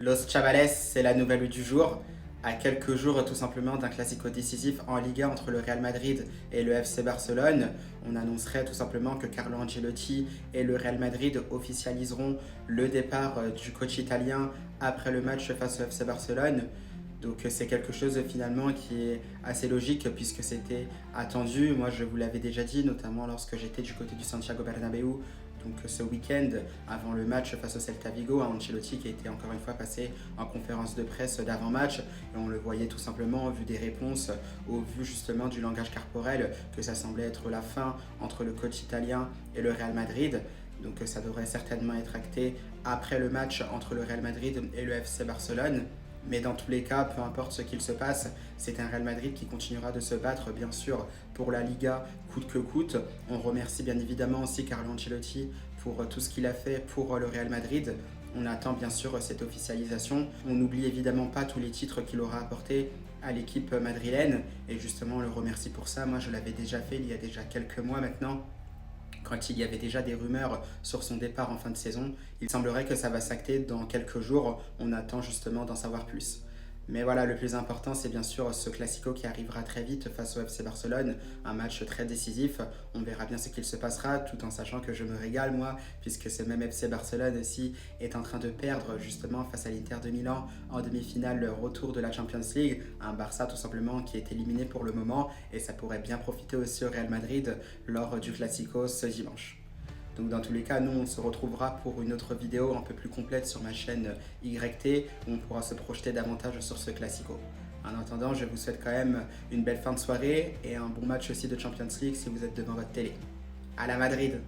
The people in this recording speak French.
Los Chavales, c'est la nouvelle du jour. À quelques jours tout simplement d'un classico décisif en Liga entre le Real Madrid et le FC Barcelone, on annoncerait tout simplement que Carlo Ancelotti et le Real Madrid officialiseront le départ du coach italien après le match face au FC Barcelone. Donc c'est quelque chose finalement qui est assez logique puisque c'était attendu. Moi je vous l'avais déjà dit, notamment lorsque j'étais du côté du Santiago Bernabéu, donc ce week-end avant le match face au Celta Vigo, Ancelotti qui a été encore une fois passé en conférence de presse d'avant-match, et on le voyait tout simplement au vu des réponses, au vu justement du langage corporel, que ça semblait être la fin entre le coach italien et le Real Madrid. Donc ça devrait certainement être acté après le match entre le Real Madrid et le FC Barcelone. Mais dans tous les cas, peu importe ce qu'il se passe, c'est un Real Madrid qui continuera de se battre, bien sûr, pour la Liga, coûte que coûte. On remercie bien évidemment aussi Carlo Ancelotti pour tout ce qu'il a fait pour le Real Madrid. On attend bien sûr cette officialisation. On n'oublie évidemment pas tous les titres qu'il aura apportés à l'équipe madrilène. Et justement, on le remercie pour ça. Moi, je l'avais déjà fait il y a déjà quelques mois maintenant, quand il y avait déjà des rumeurs sur son départ en fin de saison. Il semblerait que ça va s'acter dans quelques jours. On attend justement d'en savoir plus. Mais voilà, le plus important, c'est bien sûr ce classico qui arrivera très vite face au FC Barcelone. Un match très décisif. On verra bien ce qu'il se passera, tout en sachant que je me régale, moi, puisque ce même FC Barcelone aussi est en train de perdre justement face à l'Inter de Milan en demi-finale, le retour de la Champions League. Un Barça tout simplement qui est éliminé pour le moment, et ça pourrait bien profiter aussi au Real Madrid lors du classico ce dimanche. Donc dans tous les cas, nous on se retrouvera pour une autre vidéo un peu plus complète sur ma chaîne YT, où on pourra se projeter davantage sur ce classico. En attendant, je vous souhaite quand même une belle fin de soirée et un bon match aussi de Champions League si vous êtes devant votre télé. À la Madrid!